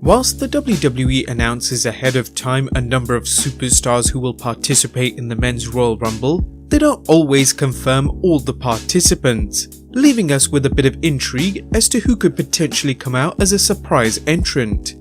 Whilst the WWE announces ahead of time a number of superstars who will participate in the Men's Royal Rumble, they don't always confirm all the participants, leaving us with a bit of intrigue as to who could potentially come out as a surprise entrant.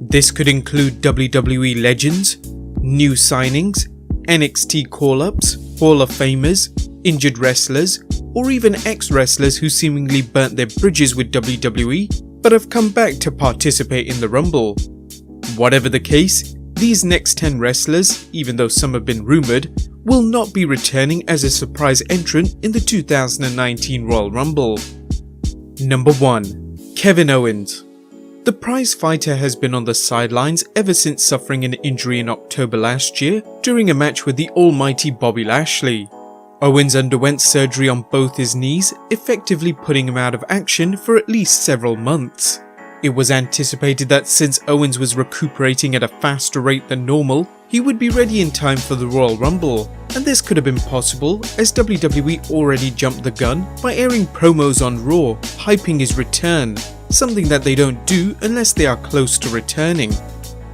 This could include WWE legends, new signings, NXT call-ups, Hall of Famers, injured wrestlers, or even ex-wrestlers who seemingly burnt their bridges with WWE but have come back to participate in the Rumble. Whatever the case, these next 10 wrestlers, even though some have been rumoured, will not be returning as a surprise entrant in the 2019 Royal Rumble. Number 1. Kevin Owens. The prize fighter has been on the sidelines ever since suffering an injury in October last year during a match with the almighty Bobby Lashley. Owens underwent surgery on both his knees, effectively putting him out of action for at least several months. It was anticipated that since Owens was recuperating at a faster rate than normal, he would be ready in time for the Royal Rumble, and this could have been possible as WWE already jumped the gun by airing promos on Raw, hyping his return, something that they don't do unless they are close to returning.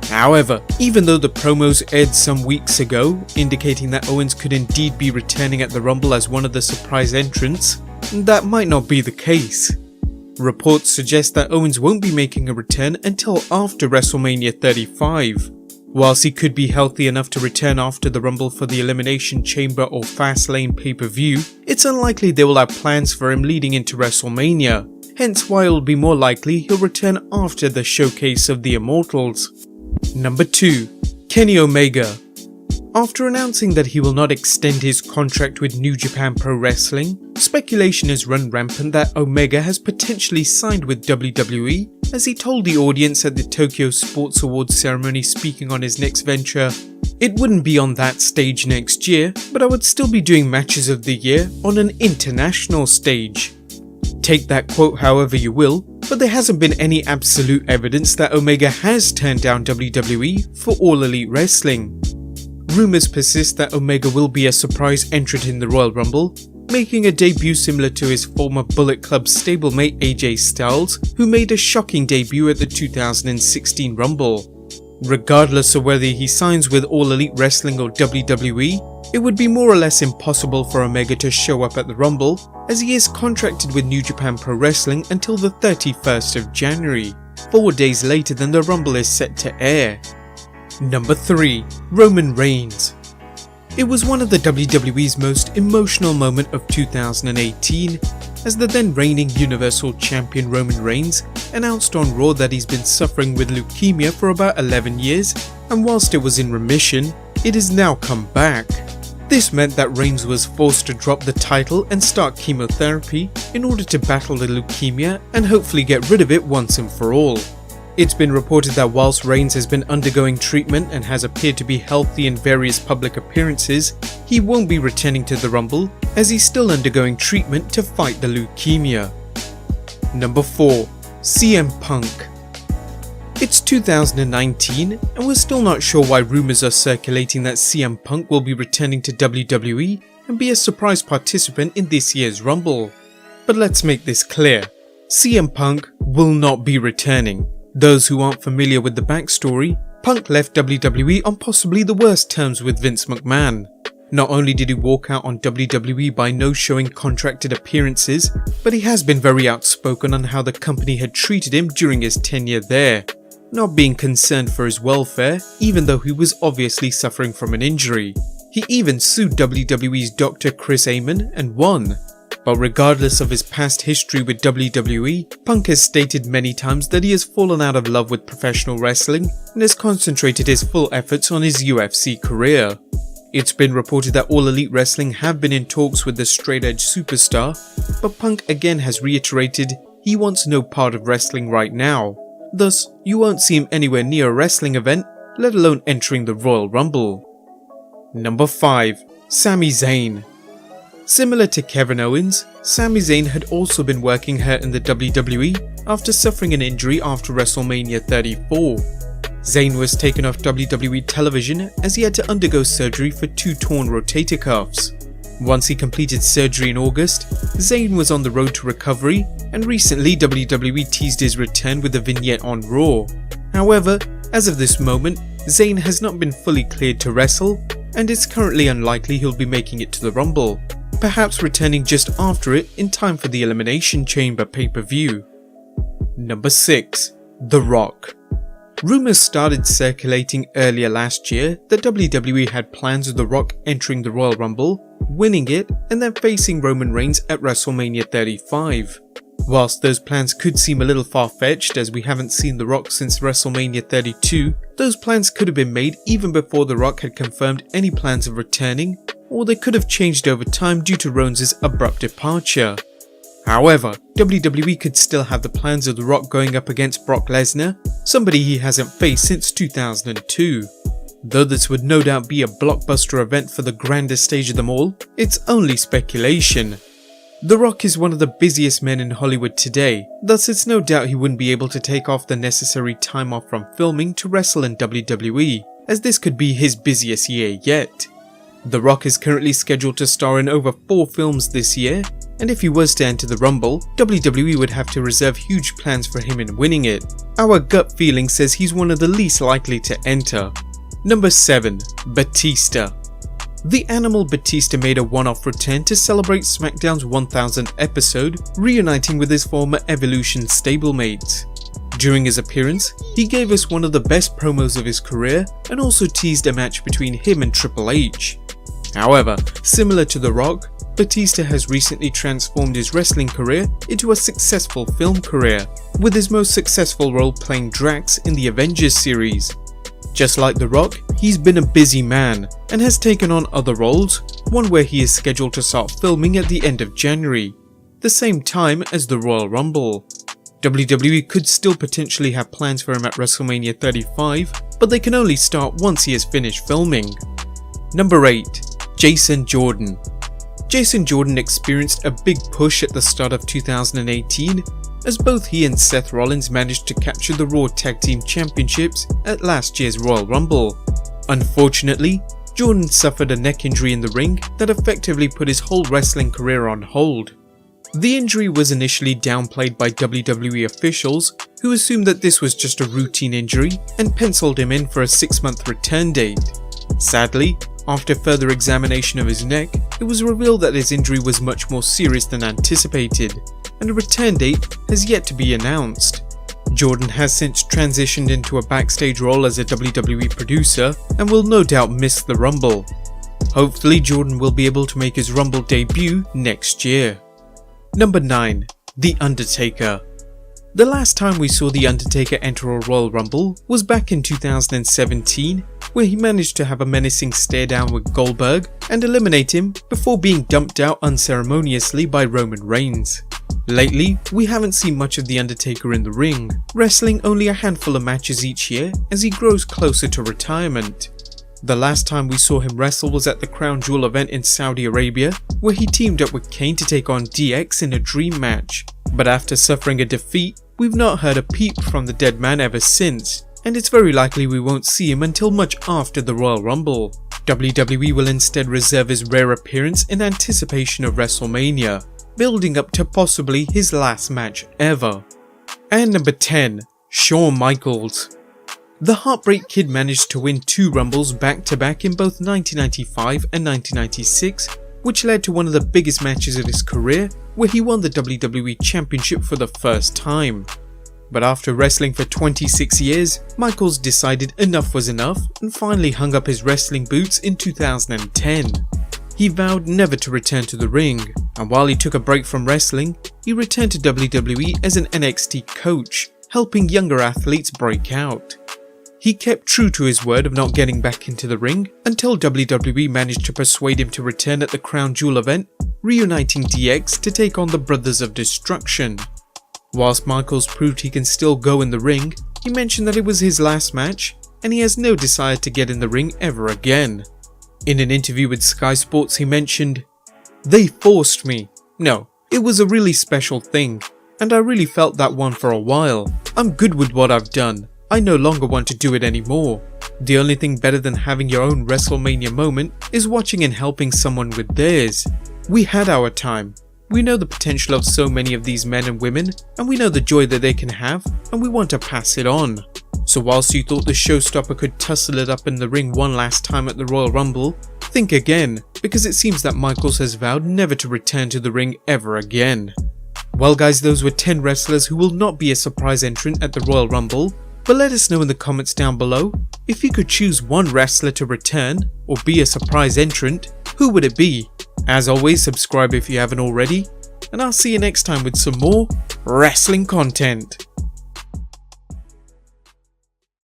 However, even though the promos aired some weeks ago, indicating that Owens could indeed be returning at the Rumble as one of the surprise entrants, that might not be the case. Reports suggest that Owens won't be making a return until after WrestleMania 35. Whilst he could be healthy enough to return after the Rumble for the Elimination Chamber or Fastlane pay-per-view, it's unlikely they will have plans for him leading into WrestleMania, hence why it will be more likely he'll return after the Showcase of the Immortals. Number 2. Kenny Omega. After announcing that he will not extend his contract with New Japan Pro Wrestling, speculation has run rampant that Omega has potentially signed with WWE, as he told the audience at the Tokyo Sports Awards ceremony speaking on his next venture, "It wouldn't be on that stage next year, but I would still be doing matches of the year on an international stage." Take that quote however you will, but there hasn't been any absolute evidence that Omega has turned down WWE for All Elite Wrestling. Rumours persist that Omega will be a surprise entrant in the Royal Rumble, making a debut similar to his former Bullet Club stablemate AJ Styles, who made a shocking debut at the 2016 Rumble. Regardless of whether he signs with All Elite Wrestling or WWE, it would be more or less impossible for Omega to show up at the Rumble, as he is contracted with New Japan Pro Wrestling until the 31st of January, 4 days later than the Rumble is set to air. Number 3. Roman Reigns. It was one of the WWE's most emotional moments of 2018, as the then reigning Universal Champion Roman Reigns announced on Raw that he's been suffering with leukemia for about 11 years, and whilst it was in remission, it has now come back. This meant that Reigns was forced to drop the title and start chemotherapy in order to battle the leukemia and hopefully get rid of it once and for all. It's been reported that whilst Reigns has been undergoing treatment and has appeared to be healthy in various public appearances, he won't be returning to the Rumble as he's still undergoing treatment to fight the leukemia. Number 4. CM Punk. It's 2019 and we're still not sure why rumours are circulating that CM Punk will be returning to WWE and be a surprise participant in this year's Rumble. But let's make this clear, CM Punk will not be returning. Those who aren't familiar with the backstory, Punk left WWE on possibly the worst terms with Vince McMahon. Not only did he walk out on WWE by no-showing contracted appearances, but he has been very outspoken on how the company had treated him during his tenure there, not being concerned for his welfare even though he was obviously suffering from an injury. He even sued WWE's Dr. Chris Amon and won. But regardless of his past history with WWE, Punk has stated many times that he has fallen out of love with professional wrestling and has concentrated his full efforts on his UFC career. It's been reported that All Elite Wrestling have been in talks with the straight-edge superstar, but Punk again has reiterated he wants no part of wrestling right now. Thus, you won't see him anywhere near a wrestling event, let alone entering the Royal Rumble. Number 5. Sami Zayn. Similar to Kevin Owens, Sami Zayn had also been working hurt in the WWE after suffering an injury after WrestleMania 34. Zayn was taken off WWE television as he had to undergo surgery for 2 torn rotator cuffs. Once he completed surgery in August, Zayn was on the road to recovery, and recently WWE teased his return with a vignette on Raw. However, as of this moment, ZAYN has not been fully cleared to wrestle, and it's currently unlikely he'll be making it to the Rumble, perhaps returning just after it in time for the Elimination Chamber pay-per-view. Number 6. The Rock. Rumours started circulating earlier last year that WWE had plans of The Rock entering the Royal Rumble, winning it, and then facing Roman Reigns at WrestleMania 35. Whilst those plans could seem a little far-fetched as we haven't seen The Rock since WrestleMania 32, those plans could have been made even before The Rock had confirmed any plans of returning, or they could have changed over time due to Reigns' abrupt departure. However, WWE could still have the plans of The Rock going up against Brock Lesnar, somebody he hasn't faced since 2002. Though this would no doubt be a blockbuster event for the grandest stage of them all, it's only speculation. The Rock is one of the busiest men in Hollywood today, thus it's no doubt he wouldn't be able to take off the necessary time off from filming to wrestle in WWE, as this could be his busiest year yet. The Rock is currently scheduled to star in over 4 films this year, and if he was to enter the Rumble, WWE would have to reserve huge plans for him in winning it. Our gut feeling says he's one of the least likely to enter. Number 7. Batista. The Animal Batista made a one-off return to celebrate SmackDown's 1000th episode, reuniting with his former Evolution stablemates. During his appearance, he gave us one of the best promos of his career and also teased a match between him and Triple H. However, similar to The Rock, Batista has recently transformed his wrestling career into a successful film career, with his most successful role playing Drax in the Avengers series. Just like The Rock, he's been a busy man and has taken on other roles, one where he is scheduled to start filming at the end of January, the same time as the Royal Rumble. WWE could still potentially have plans for him at WrestleMania 35, but they can only start once he has finished filming. Number 8. Jason Jordan. Jason Jordan experienced a big push at the start of 2018, as both he and Seth Rollins managed to capture the Raw Tag Team Championships at last year's Royal Rumble. Unfortunately, Jordan suffered a neck injury in the ring that effectively put his whole wrestling career on hold. The injury was initially downplayed by WWE officials, who assumed that this was just a routine injury and penciled him in for a 6-month return date. Sadly, after further examination of his neck, it was revealed that his injury was much more serious than anticipated, and a return date has yet to be announced. Jordan has since transitioned into a backstage role as a WWE producer and will no doubt miss the Rumble. Hopefully Jordan will be able to make his Rumble debut next year. Number 9. The Undertaker. The last time we saw The Undertaker enter a Royal Rumble was back in 2017, where he managed to have a menacing stare down with Goldberg and eliminate him before being dumped out unceremoniously by Roman Reigns. Lately, we haven't seen much of The Undertaker in the ring, wrestling only a handful of matches each year as he grows closer to retirement. The last time we saw him wrestle was at the Crown Jewel event in Saudi Arabia, where he teamed up with Kane to take on DX in a dream match. But after suffering a defeat, we've not heard a peep from the dead man ever since, and it's very likely we won't see him until much after the Royal Rumble. WWE will instead reserve his rare appearance in anticipation of WrestleMania, building up to possibly his last match ever. And number 10. Shawn Michaels. The Heartbreak Kid managed to win 2 Rumbles back-to-back in both 1995 and 1996, which led to one of the biggest matches of his career, where he won the WWE Championship for the first time. But after wrestling for 26 years, Michaels decided enough was enough and finally hung up his wrestling boots in 2010. He vowed never to return to the ring, and while he took a break from wrestling, he returned to WWE as an NXT coach, helping younger athletes break out. He kept true to his word of not getting back into the ring until WWE managed to persuade him to return at the Crown Jewel event, reuniting DX to take on the Brothers of Destruction. Whilst Michaels proved he can still go in the ring, he mentioned that it was his last match and he has no desire to get in the ring ever again. In an interview with Sky Sports, he mentioned, "They forced me. No, it was a really special thing, and I really felt that one for a while. I'm good with what I've done. I no longer want to do it anymore. The only thing better than having your own WrestleMania moment is watching and helping someone with theirs. We had our time. We know the potential of so many of these men and women, and we know the joy that they can have, and we want to pass it on. So whilst you thought the showstopper could tussle it up in the ring one last time at the Royal Rumble, think again, because it seems that Michaels has vowed never to return to the ring ever again. Well guys, those were 10 wrestlers who will not be a surprise entrant at the Royal Rumble, but let us know in the comments down below, if you could choose one wrestler to return or be a surprise entrant, who would it be? As always, subscribe if you haven't already, and I'll see you next time with some more wrestling content.